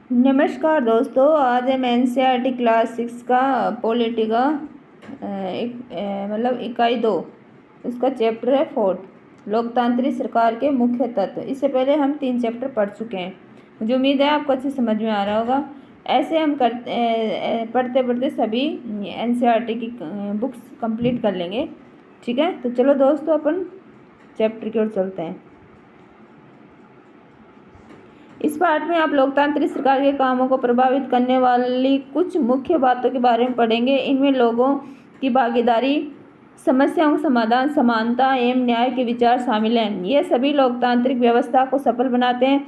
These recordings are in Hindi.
नमस्कार दोस्तों, आज हम एनसीईआरटी क्लास 6 का पॉलिटी का मतलब इकाई 2 उसका चैप्टर है 4 लोकतांत्रिक सरकार के मुख्य तत्व। इससे पहले हम 3 चैप्टर पढ़ चुके हैं। मुझे उम्मीद है आपको अच्छे समझ में आ रहा होगा। ऐसे हम पढ़ते पढ़ते सभी एनसीईआरटी की बुक्स कंप्लीट कर लेंगे। ठीक है, तो चलो दोस्तों अपन चैप्टर की ओर चलते हैं। इस पाठ में आप लोकतांत्रिक सरकार के कामों को प्रभावित करने वाली कुछ मुख्य बातों के बारे में पढ़ेंगे। इनमें लोगों की भागीदारी, समस्याओं का समाधान, समानता एवं न्याय के विचार शामिल हैं। ये सभी लोकतांत्रिक व्यवस्था को सफल बनाते हैं।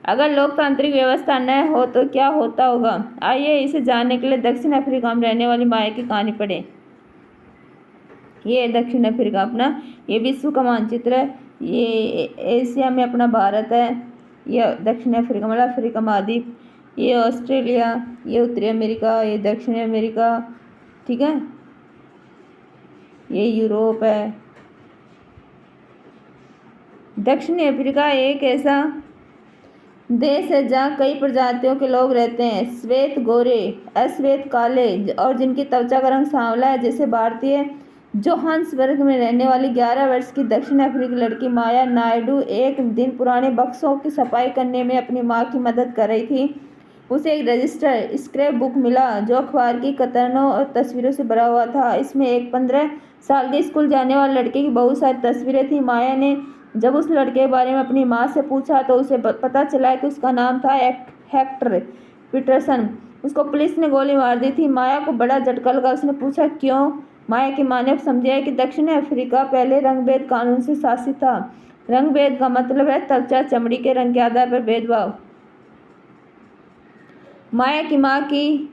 अगर लोकतांत्रिक व्यवस्था न हो तो क्या होता होगा, आइए इसे जानने के लिए दक्षिण अफ्रीका में रहने वाली माया की कहानी पढ़ें। ये दक्षिण अफ्रीका अपना, ये विश्व का मानचित्र है। ये एशिया में अपना भारत है। ये दक्षिण अफ्रीका मतलब अफ्रीका महाद्वीप। ये ऑस्ट्रेलिया, ये उत्तरी अमेरिका, ये दक्षिण अमेरिका। ठीक है, ये यूरोप है। दक्षिण अफ्रीका एक ऐसा देश है जहाँ कई प्रजातियों के लोग रहते हैं, श्वेत, गोरे, अश्वेत, काले और जिनकी त्वचा का रंग सांवला है। जैसे भारतीय जोहान्सबर्ग में रहने वाली 11 वर्ष की दक्षिण अफ्रीकी लड़की माया नायडू एक दिन पुराने बक्सों की सफाई करने में अपनी मां की मदद कर रही थी। उसे एक रजिस्टर स्क्रैप बुक मिला जो अखबार की कतरनों और तस्वीरों से भरा हुआ था। इसमें एक 15 साल के स्कूल जाने वाले लड़के की बहुत सारी तस्वीरें थी। माया ने जब उस लड़के के बारे में अपनी माँ से पूछा तो उसे पता चला कि उसका नाम था हेक्टर पीटरसन। उसको पुलिस ने गोली मार दी थी। माया को बड़ा झटका लगा। उसने पूछा क्यों। माया की माँ ने समझाया कि दक्षिण अफ्रीका पहले रंगभेद कानून से शासित था। रंगभेद का मतलब है त्वचा, चमड़ी के रंग के आधार पर भेदभाव। माया की माँ की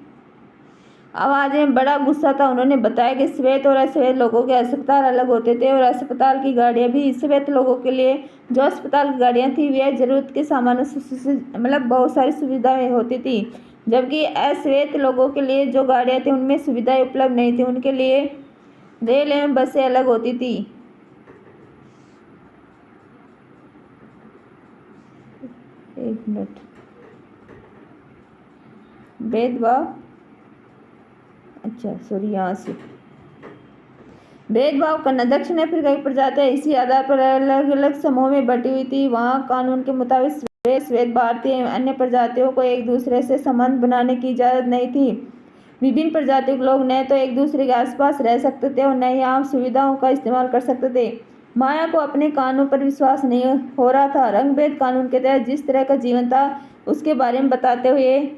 आवाज में बड़ा गुस्सा था। उन्होंने बताया कि श्वेत और अश्वेत लोगों के अस्पताल अलग होते थे और अस्पताल की गाड़ियां भी श्वेत लोगों के लिए जो अस्पताल की गाड़ियां थी वे जरूरत के सामानों से मतलब बहुत सारी सुविधाएं होती थी, जबकि अश्वेत लोगों के लिए जो गाड़ियां थी उनमें सुविधाएं उपलब्ध नहीं थी। उनके लिए रेल एवं बसें अलग होती थी। एक मिनट, भेदभाव, अच्छा सॉरी, यहाँ से भेदभाव करना। दक्षिण अफ्रीका की प्रजातियां इसी आधार पर अलग अलग समूहों में बटी हुई थी। वहाँ कानून के मुताबिक श्वेत, भारतीय एवं अन्य प्रजातियों को एक दूसरे से संबंध बनाने की इजाजत नहीं थी। विभिन्न प्रजातियों के लोग न तो एक दूसरे के आसपास रह सकते थे और न ही आम सुविधाओं का इस्तेमाल कर सकते थे। माया को अपने कानून पर विश्वास नहीं हो रहा था। रंगभेद कानून के तहत जिस तरह का जीवन था उसके बारे में बताते हुए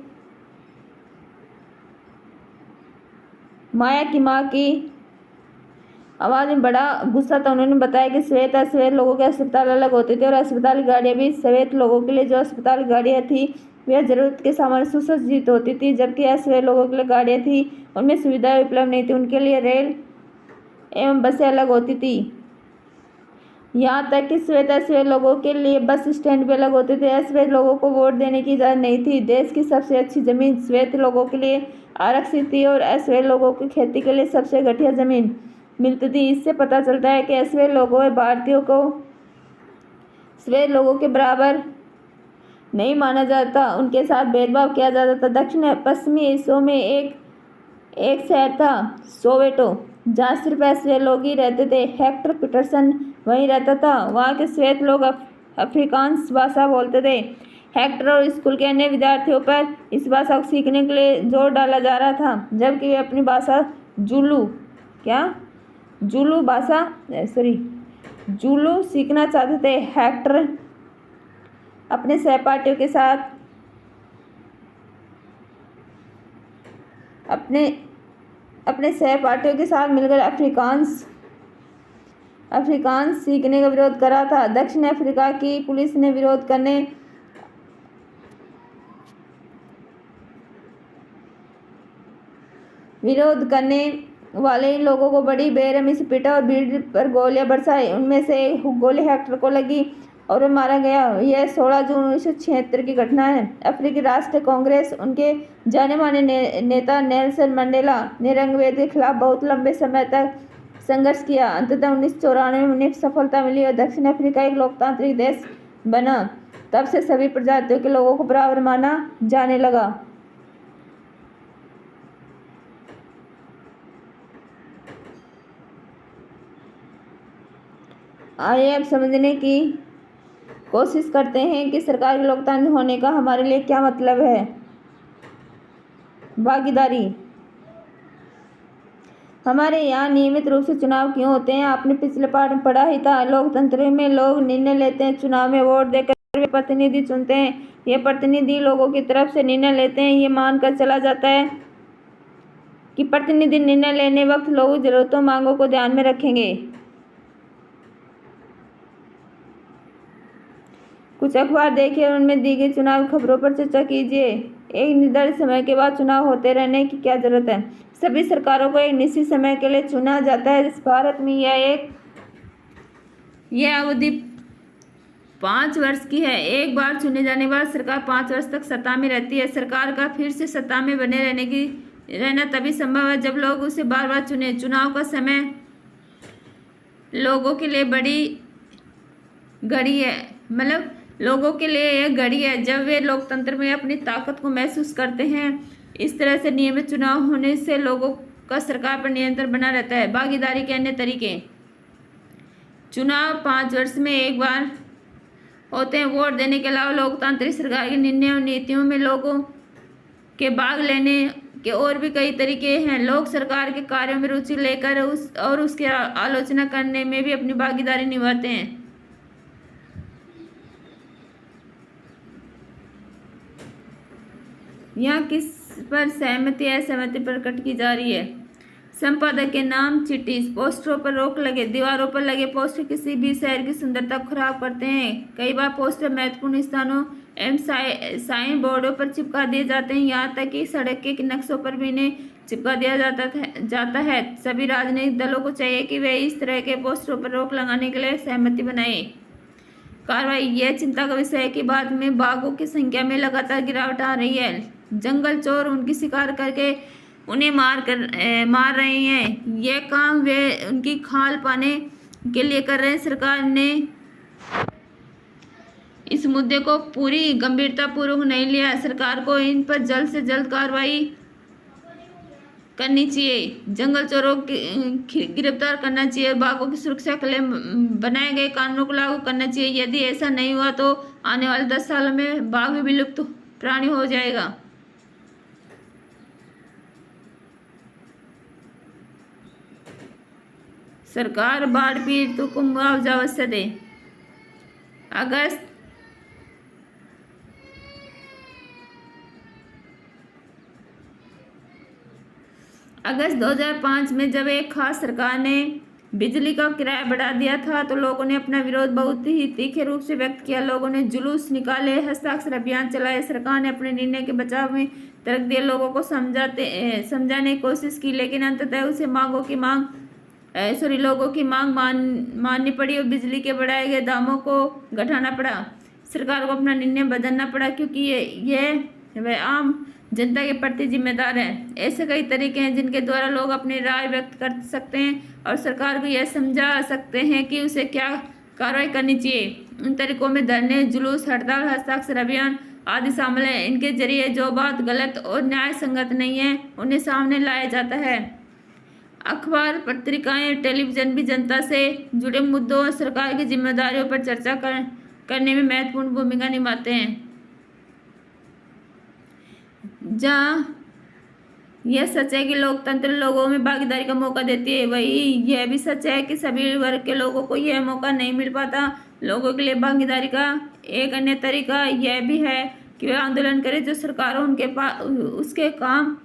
माया की माँ की आवाज में बड़ा गुस्सा था। उन्होंने बताया कि श्वेत अश्वेत लोगों के अस्पताल अलग होते थे और अस्पताल की गाड़ियां भी श्वेत लोगों के लिए जो अस्पताल की गाड़ियां थी वे जरूरत के सामान सुसज्जित होती थी, जबकि अश्वेत लोगों के लिए गाड़ियां थी उनमें सुविधाएं उपलब्ध नहीं थी। उनके लिए रेल एवं बसें अलग होती थी। यहाँ तक कि श्वेत अश्वेत लोगों के लिए बस स्टैंड भी अलग होते थे। अश्वेत लोगों को वोट देने की इजाजत नहीं थी। देश की सबसे अच्छी जमीन श्वेत लोगों के लिए आरक्षित थी और अश्वेत लोगों की खेती के लिए सबसे घटिया जमीन मिलती थी। इससे पता चलता है कि अश्वेत लोगों और भारतीयों को श्वेत लोगों के बराबर नहीं माना जाता, उनके साथ भेदभाव किया जाता था। दक्षिण पश्चिमी एशिया में एक शहर था सोवेटो, जहाँ सिर्फ अश्वेत लोग ही रहते थे। हेक्टर पीटरसन वहीं रहता था। वहाँ के श्वेत लोग अफ्रीकांस भाषा बोलते थे। हेक्टर और स्कूल के अन्य विद्यार्थियों पर इस भाषा को सीखने के लिए जोर डाला जा रहा था, जबकि वे अपनी भाषा जुलू सीखना चाहते थे। हेक्टर अपने सहपाठियों के साथ मिलकर अफ्रीकांस सीखने का विरोध कर रहा था। दक्षिण अफ्रीका की पुलिस ने विरोध करने वाले इन लोगों को बड़ी बेरहमी से पीटा और भीड़ पर गोलियां बरसाई। उनमें से एक गोली हेक्टर को लगी और वह मारा गया। यह 16 जून 1976 की घटना है। अफ्रीकी राष्ट्रीय कांग्रेस, उनके जाने माने नेता नेल्सन मंडेला ने रंगभेद के खिलाफ बहुत लंबे समय तक संघर्ष किया। अंततः 1994 में उन्हें सफलता मिली और दक्षिण अफ्रीका एक लोकतांत्रिक देश बना। तब से सभी प्रजातियों के लोगों को बराबर माना जाने लगा। आइए अब समझने की कोशिश करते हैं कि सरकार के लोकतांत्रिक होने का हमारे लिए क्या मतलब है। भागीदारी। हमारे यहाँ नियमित रूप से चुनाव क्यों होते हैं? आपने पिछले पाठ में पढ़ा ही था। लोकतंत्र में लोग निर्णय लेते हैं, चुनाव में वोट देकर वे प्रतिनिधि चुनते हैं। ये प्रतिनिधि लोगों की तरफ से निर्णय लेते हैं। ये मानकर चला जाता है कि प्रतिनिधि निर्णय लेने वक्त लोगों की जरूरतों मांगों को ध्यान में रखेंगे। कुछ अखबार देखिए और उनमें दी गई चुनाव खबरों पर चर्चा कीजिए। एक निर्धारित समय के बाद चुनाव होते रहने की क्या जरूरत है? सभी सरकारों को एक निश्चित समय के लिए चुना जाता है। इस भारत में यह अवधि 5 वर्ष की है। एक बार चुने जाने के बाद सरकार 5 वर्ष तक सत्ता में रहती है। सरकार का फिर से सत्ता में बने रहना तभी संभव है जब लोग उसे बार बार चुने। चुनाव का समय लोगों के लिए बड़ी घड़ी है, मतलब लोगों के लिए एक घड़ी है जब वे लोकतंत्र में अपनी ताकत को महसूस करते हैं। इस तरह से नियमित चुनाव होने से लोगों का सरकार पर नियंत्रण बना रहता है। भागीदारी के अन्य तरीके। चुनाव 5 वर्ष में एक बार होते हैं। वोट देने के अलावा लोकतांत्रिक सरकार के निर्णय और नीतियों में लोगों के भाग लेने के और भी कई तरीके हैं। लोग सरकार के कार्यों में रुचि लेकर उसकी आलोचना करने में भी अपनी भागीदारी निभाते हैं। यहाँ किस पर सहमति असहमति प्रकट की जा रही है? संपादक के नाम, चिट्ठी, पोस्टरों पर रोक लगे। दीवारों पर लगे पोस्टर किसी भी शहर की सुंदरता को खराब करते हैं। कई बार पोस्टर महत्वपूर्ण स्थानों एवं साइन बोर्डों पर चिपका दिए जाते हैं। यहाँ तक कि सड़क के नक्शों पर भी इन्हें चिपका दिया जाता है। सभी राजनीतिक दलों को चाहिए कि वे इस तरह के पोस्टरों पर रोक लगाने के लिए सहमति बनाएं। कार्रवाई। यह चिंता का विषय है कि बाद में बाघों की संख्या में लगातार गिरावट आ रही है। जंगल चोर उनकी शिकार करके उन्हें मार रहे हैं। यह काम वे उनकी खाल पाने के लिए कर रहे हैं। सरकार ने इस मुद्दे को पूरी गंभीरता पूर्वक नहीं लिया। सरकार को इन पर जल्द से जल्द कार्रवाई करनी चाहिए। जंगल चोरों की गिरफ्तार करना चाहिए। बाघों की सुरक्षा के लिए बनाए गए कानूनों को लागू करना चाहिए। यदि ऐसा नहीं हुआ तो आने वाले 10 सालों में बाघ भी विलुप्त प्राणी हो जाएगा। सरकार बाढ़ पीड़ितों को मुआवजा अवश्य दे। अगस्त 2005 में जब एक खास सरकार ने बिजली का किराया बढ़ा दिया था तो लोगों ने अपना विरोध बहुत ही तीखे रूप से व्यक्त किया। लोगों ने जुलूस निकाले, हस्ताक्षर अभियान चलाए। सरकार ने अपने निर्णय के बचाव में तर्क दिए, लोगों को समझाने की कोशिश की, लेकिन अंततः उसे लोगों की मांग माननी पड़ी और बिजली के बढ़ाए गए दामों को घटाना पड़ा। सरकार को अपना निर्णय बदलना पड़ा क्योंकि यह वह आम जनता के प्रति जिम्मेदार है। ऐसे कई तरीके हैं जिनके द्वारा लोग अपनी राय व्यक्त कर सकते हैं और सरकार को यह समझा सकते हैं कि उसे क्या कार्रवाई करनी चाहिए। उन तरीकों में धरने, जुलूस, हड़ताल, हस्ताक्षर अभियान आदि शामिल है। इनके जरिए जो बात गलत और न्याय संगत नहीं है उन्हें सामने लाया जाता है। अखबार, पत्रिकाएं, टेलीविजन भी जनता से जुड़े मुद्दों और सरकार की जिम्मेदारियों पर चर्चा करने में महत्वपूर्ण भूमिका निभाते हैं। जहाँ यह सच है कि लोकतंत्र लोगों में भागीदारी का मौका देती है, वही यह भी सच है कि सभी वर्ग के लोगों को यह मौका नहीं मिल पाता। लोगों के लिए भागीदारी का एक अन्य तरीका यह भी है कि वे आंदोलन करें जो सरकारों उनके पास उसके काम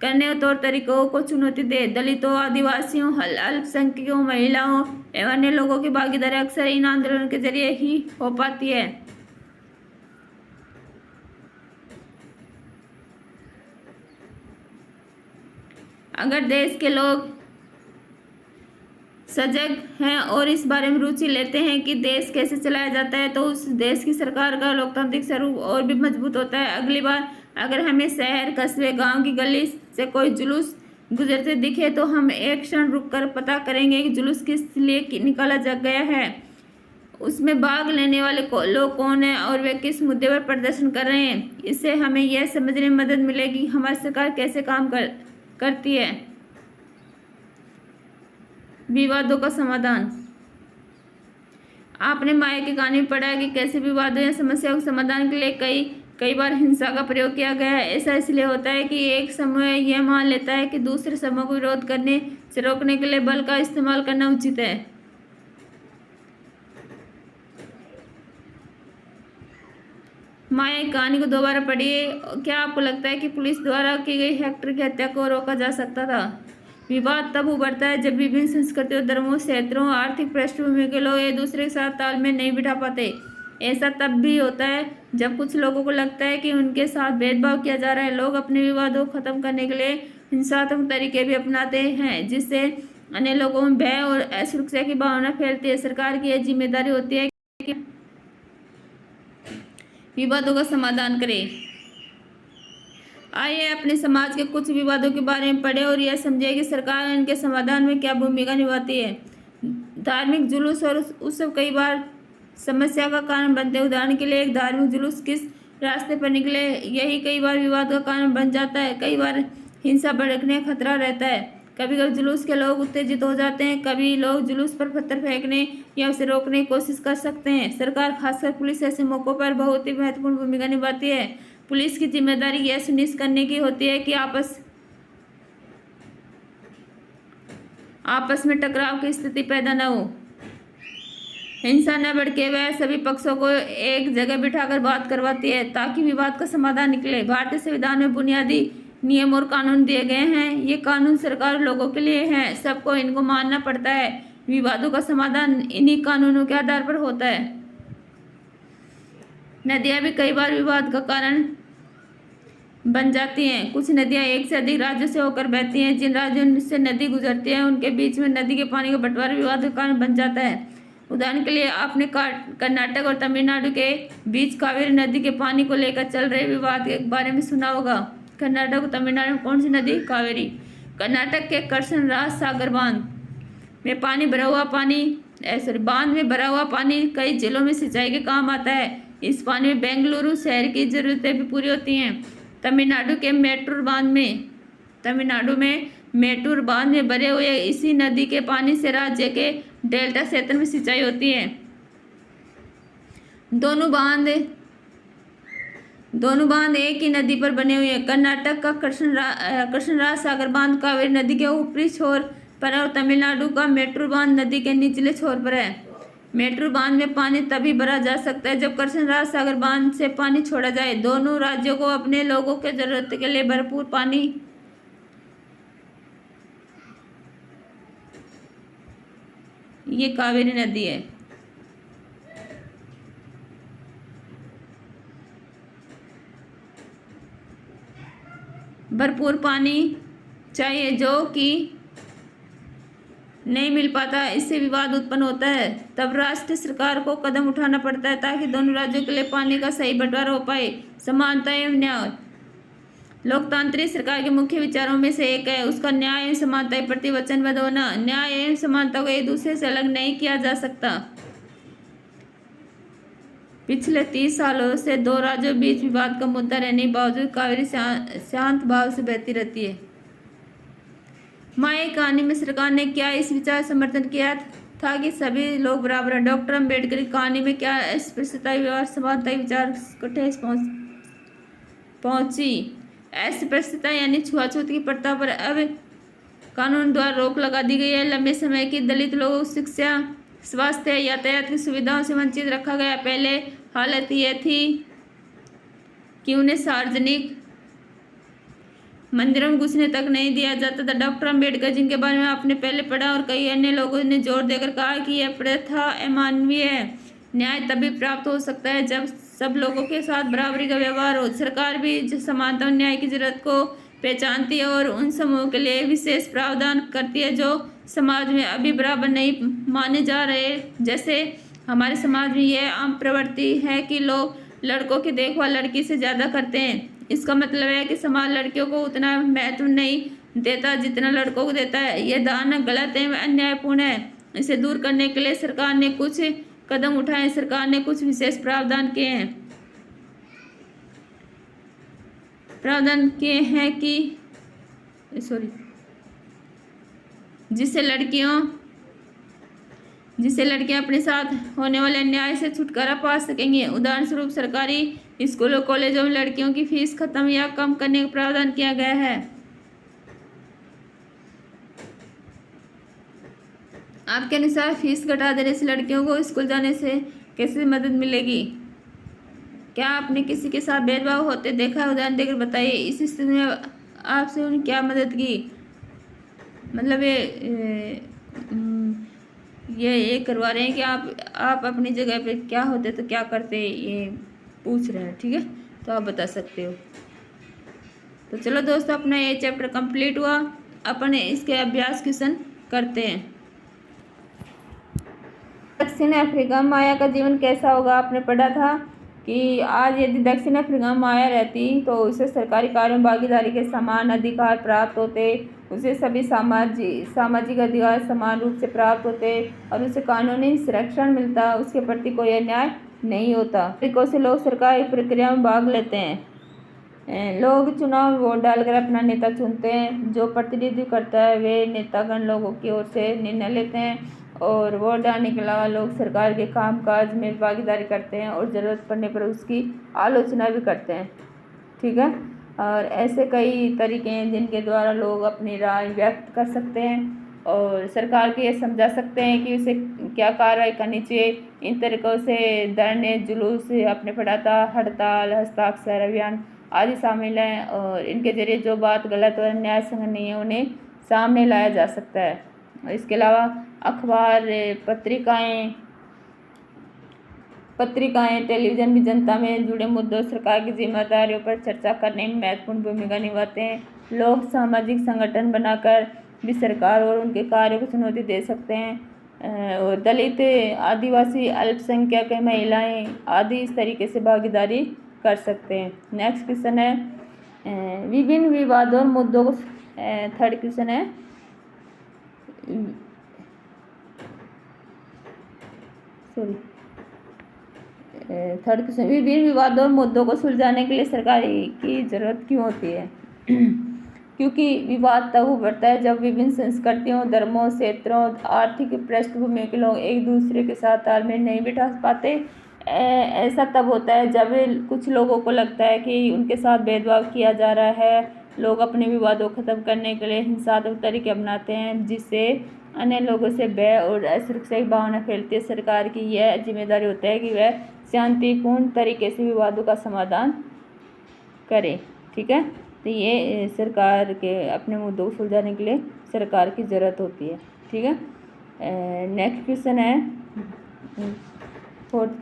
करने और तौर तरीकों को चुनौती दे। दलितों, आदिवासियों, अल्पसंख्यकों, महिलाओं एवं अन्य लोगों की भागीदारी अक्सर इन आंदोलनों के जरिए ही हो पाती है। अगर देश के लोग सजग हैं और इस बारे में रुचि लेते हैं कि देश कैसे चलाया जाता है तो उस देश की सरकार का लोकतांत्रिक स्वरूप और भी मजबूत होता है। अगली बार अगर हमें शहर, कस्बे, गांव की गली से कोई जुलूस गुजरते दिखे तो हम एक क्षण रुककर पता करेंगे कि जुलूस किस लिए निकाला गया है। उसमें भाग लेने वाले लोग कौन हैं और वे किस मुद्दे पर प्रदर्शन कर रहे हैं। इससे हमें यह समझने में मदद मिलेगी हमारी सरकार कैसे काम करती है। विवादों का समाधान। आपने माया की कहानी में पढ़ा है कि कैसे विवादों या समस्याओं के समाधान के लिए कई बार हिंसा का प्रयोग किया गया है। ऐसा इसलिए होता है कि एक समूह यह मान लेता है कि दूसरे समूह को विरोध करने से रोकने के लिए बल का इस्तेमाल करना उचित है। माया की कहानी को दोबारा पढ़िए। क्या आपको लगता है कि पुलिस द्वारा की गई हेक्टर की हत्या को रोका जा सकता था? विवाद तब उभरता है जब विभिन्न संस्कृतियों, धर्मों, क्षेत्रों, आर्थिक पृष्ठभूमि के लोग एक दूसरे के साथ तालमेल नहीं बिठा पाते। ऐसा तब भी होता है जब कुछ लोगों को लगता है कि उनके साथ भेदभाव किया जा रहा है। लोग अपने विवादों को खत्म करने के लिए हिंसात्मक तरीके भी अपनाते हैं, जिससे अन्य लोगों में भय और असुरक्षा की भावना फैलती है। सरकार की यह जिम्मेदारी होती है कि विवादों का समाधान करे। आइए अपने समाज के कुछ विवादों के बारे में पढ़ें और यह समझें कि सरकार इनके समाधान में क्या भूमिका निभाती है। धार्मिक जुलूस और उत्सव कई बार समस्या का कारण बनते हैं। उदाहरण के लिए एक धार्मिक जुलूस किस रास्ते पर निकले, यही कई बार विवाद का कारण बन जाता है। कई बार हिंसा भड़कने का खतरा रहता है। कभी कभी जुलूस के लोग उत्तेजित हो जाते हैं। कभी लोग जुलूस पर पत्थर फेंकने या उसे रोकने की कोशिश कर सकते हैं। सरकार, खासकर पुलिस, ऐसे मौक़ों पर बहुत ही महत्वपूर्ण भूमिका निभाती है। पुलिस की जिम्मेदारी यह सुनिश्चित करने की होती है कि आपस में टकराव की स्थिति पैदा न हो, हिंसा न भड़के। वह सभी पक्षों को एक जगह बिठाकर बात करवाती है ताकि विवाद का समाधान निकले। भारतीय संविधान में बुनियादी नियम और कानून दिए गए हैं। ये कानून सरकार और लोगों के लिए हैं, सबको इनको मानना पड़ता है। विवादों का समाधान इन्हीं कानूनों के आधार पर होता है। नदियां भी कई बार विवाद का कारण बन जाती हैं। कुछ नदियां एक से अधिक राज्यों से होकर बहती हैं। जिन राज्यों से नदी गुजरती है उनके बीच में नदी के पानी का बंटवारा विवाद का कारण बन जाता है। उदाहरण के लिए आपने कर्नाटक और तमिलनाडु के बीच कावेरी नदी के पानी को लेकर चल रहे विवाद के बारे में सुना होगा। कर्नाटक और तमिलनाडु में कौन सी नदी? कावेरी। कर्नाटक के कृष्णराज सागर बांध में बांध में भरा हुआ पानी कई जिलों में सिंचाई के काम आता है। इस पानी में बेंगलुरु शहर की जरूरतें भी पूरी होती हैं। तमिलनाडु में मेटूर बांध में भरे हुए इसी नदी के पानी से राज्य के डेल्टा क्षेत्र में सिंचाई होती है। दोनों बांध एक ही नदी पर बने हुए हैं। कर्नाटक का कृष्णराज सागर बांध कावेरी नदी के ऊपरी छोर पर और तमिलनाडु का मेटूर बांध नदी के निचले छोर पर है। मेटूर बांध में पानी तभी भरा जा सकता है जब कृष्णराज सागर बांध से पानी छोड़ा जाए। दोनों राज्यों को अपने लोगों के जरूरत के लिए भरपूर पानी ये कावेरी नदी है। भरपूर पानी चाहिए जो कि नहीं मिल पाता, इससे विवाद उत्पन्न होता है। तब राष्ट्रीय सरकार को कदम उठाना पड़ता है ताकि दोनों राज्यों के लिए पानी का सही बंटवारा हो पाए। समानता एवं न्याय लोकतांत्रिक सरकार के मुख्य विचारों में से एक है। उसका न्याय एवं समानता के प्रति वचनबद्ध होना। न्याय एवं समानता को एक दूसरे से अलग नहीं किया जा सकता। पिछले 30 सालों से दो राज्यों बीच विवाद का मुद्दा रहने के बावजूद कावेरी शांत भाव से बहती रहती है। माया की कहानी में सरकार ने क्या इस विचार समर्थन किया था कि सभी लोग बराबर हैं? डॉक्टर अम्बेडकर की कहानी में क्या अस्पृश्यता, विवाद, समानता के विचार को ठेस पहुंची? अस्पृश्यता यानी छुआछूत की प्रथा पर अब कानून द्वारा रोक लगा दी गई है। लंबे समय की दलित लोगों को शिक्षा, स्वास्थ्य, यातायात की सुविधाओं से वंचित रखा गया। पहले हालत यह थी कि उन्हें सार्वजनिक मंदिरों में घुसने तक नहीं दिया जाता था। डॉक्टर अम्बेडकर, जिनके बारे में आपने पहले पढ़ा, और कई अन्य लोगों ने जोर देकर कहा कि यह प्रथा अमानवीय है। न्याय तभी प्राप्त हो सकता है जब सब लोगों के साथ बराबरी का व्यवहार हो। सरकार भी समानता और न्याय की जरूरत को पहचानती है और उन समूहों के लिए विशेष प्रावधान करती है जो समाज में अभी बराबर नहीं माने जा रहे। जैसे हमारे समाज में यह आम प्रवृत्ति है कि लोग लड़कों की देखभाल लड़की से ज़्यादा करते हैं। इसका मतलब है कि समाज लड़कियों को उतना महत्व नहीं देता जितना लड़कों को देता है। यह धारणा गलत एवं अन्यायपूर्ण है। इसे दूर करने के लिए सरकार ने कुछ कदम उठाए। सरकार ने कुछ विशेष प्रावधान किए हैं कि जिससे लड़कियां अपने साथ होने वाले अन्याय से छुटकारा पा सकेंगी। उदाहरण स्वरूप सरकारी स्कूलों कॉलेजों में लड़कियों की फीस खत्म या कम करने का प्रावधान किया गया है। आपके अनुसार फीस घटा देने से लड़कियों को स्कूल जाने से कैसे मदद मिलेगी? क्या आपने किसी के साथ भेदभाव होते देखा? उदाहरण देकर बताइए। इस स्थिति में आपसे उन्हें क्या मदद की? मतलब ये करवा रहे हैं कि आप अपनी जगह पे क्या होते तो क्या करते, ये पूछ रहे हैं। ठीक है, तो आप बता सकते हो। तो चलो दोस्तों, अपना ये चैप्टर कंप्लीट हुआ। अपन इसके अभ्यास क्वेश्चन करते हैं। दक्षिण अफ्रीका में माया का जीवन कैसा होगा? आपने पढ़ा था कि आज यदि दक्षिण अफ्रीका में माया रहती तो उसे सरकारी कार्यों में भागीदारी के समान अधिकार प्राप्त होते, उसे सभी सामाजिक अधिकार समान रूप से प्राप्त होते और उसे कानूनी संरक्षण मिलता, उसके प्रति कोई अन्याय नहीं होता। तरीकों से लोग सरकारी प्रक्रिया में भाग लेते हैं। लोग चुनाव में वोट डालकर अपना नेता चुनते हैं। जो प्रतिनिधित्व करता है वे नेतागण लोगों की ओर से निर्णय लेते हैं और वोट डालने के अलावा लोग सरकार के कामकाज में भागीदारी करते हैं और ज़रूरत पड़ने पर उसकी आलोचना भी करते हैं। ठीक है, और ऐसे कई तरीके हैं जिनके द्वारा लोग अपनी राय व्यक्त कर सकते हैं और सरकार को ये समझा सकते हैं कि उसे क्या कार्रवाई करनी चाहिए। इन तरीक़ों से धरने, जुलूस, अपने पढ़ाता, हड़ताल, हस्ताक्षर अभियान आदि शामिल हैं और इनके जरिए जो बात गलत और अन्याय संगत नहीं है उन्हें सामने लाया जा सकता है। इसके अलावा अखबार, पत्रिकाएं, टेलीविज़न भी जनता में जुड़े मुद्दों, सरकार की जिम्मेदारियों पर चर्चा करने में महत्वपूर्ण भूमिका निभाते हैं। लोग सामाजिक संगठन बनाकर भी सरकार और उनके कार्यों को चुनौती दे सकते हैं और दलित, आदिवासी, अल्पसंख्यक, महिलाएं आदि इस तरीके से भागीदारी कर सकते हैं। नेक्स्ट क्वेश्चन है विभिन्न विवादों और मुद्दों को। थर्ड क्वेश्चन है थर्ड क्वेश्चन, विभिन्न विवादों और मुद्दों को सुलझाने के लिए सरकार की जरूरत क्यों होती है? क्योंकि विवाद तब उभरता है जब विभिन्न संस्कृतियों, धर्मों, क्षेत्रों, आर्थिक पृष्ठभूमि के लोग एक दूसरे के साथ तालमेल नहीं बिठा पाते। ऐसा तब होता है जब कुछ लोगों को लगता है कि उनके साथ भेदभाव किया जा रहा है। लोग अपने विवादों को खत्म करने के लिए हिंसात्मक तरीके अपनाते हैं जिससे अन्य लोगों से भय और असुरक्षा की भावना फैलती है। सरकार की यह जिम्मेदारी होता है कि वह शांतिपूर्ण तरीके से विवादों का समाधान करे। ठीक है, तो ये सरकार के अपने मुद्दों को सुलझाने के लिए सरकार की ज़रूरत होती है। ठीक है, नेक्स्ट क्वेश्चन है फोर्थ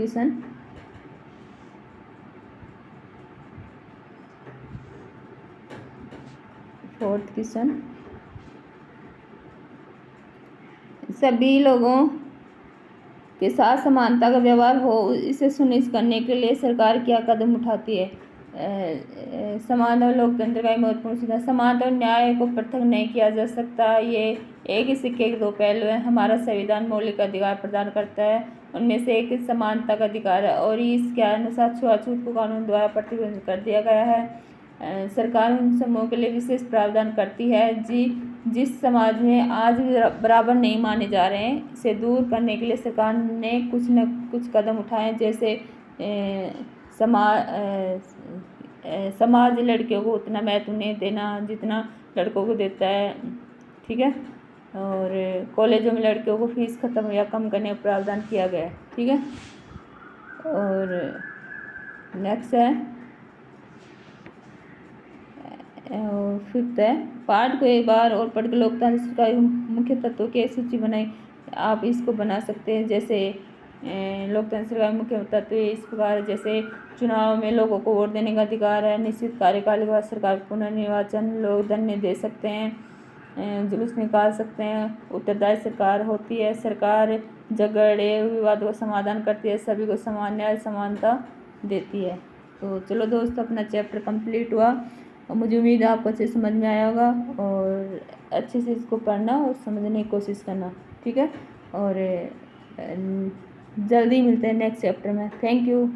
क्वेश्चन, सभी लोगों के साथ समानता का व्यवहार हो, इसे सुनिश्चित करने के लिए सरकार क्या कदम उठाती है? समानता और लोकतंत्र का महत्वपूर्ण सिद्धांत। समानता और न्याय को पृथक नहीं किया जा सकता, ये एक ही सिक्के के दो पहलू हैं। हमारा संविधान मौलिक अधिकार प्रदान करता है, उनमें से एक समानता का अधिकार है और इसके अनुसार छुआछूत को कानून द्वारा प्रतिबंधित कर दिया गया है। सरकार उन समूहों के लिए विशेष प्रावधान करती है जिस समाज में आज भी बराबर नहीं माने जा रहे हैं। इसे दूर करने के लिए सरकार ने कुछ न कुछ कदम उठाए, जैसे समाज लड़कियों को उतना महत्व नहीं देना जितना लड़कों को देता है। ठीक है, और कॉलेजों में लड़कियों को फीस खत्म या कम करने का प्रावधान किया गया है। ठीक है, और नेक्स्ट है फिफ्थ है, पाठ को एक बार और पढ़कर लोकतांत्रिक सरकार मुख्य तत्वों की सूची बनाई। आप इसको बना सकते हैं, जैसे लोकतंत्र सरकार मुख्य तत्व इस प्रकार, जैसे चुनाव में लोगों को वोट देने का अधिकार है, निश्चित कार्यकाल के बाद सरकार पुनर्निर्वाचन, लोग धरने दे सकते हैं, जुलूस निकाल सकते हैं, उत्तरदायी सरकार होती है, सरकार झगड़े विवादों का समाधान करती है, सभी को समान न्याय समानता देती है। तो चलो दोस्तों, अपना चैप्टर कंप्लीट हुआ और मुझे उम्मीद है आपको अच्छे समझ में आया होगा और अच्छे से इसको पढ़ना और समझने की कोशिश करना। ठीक है, और जल्दी मिलते हैं नेक्स्ट चैप्टर में। Thank you.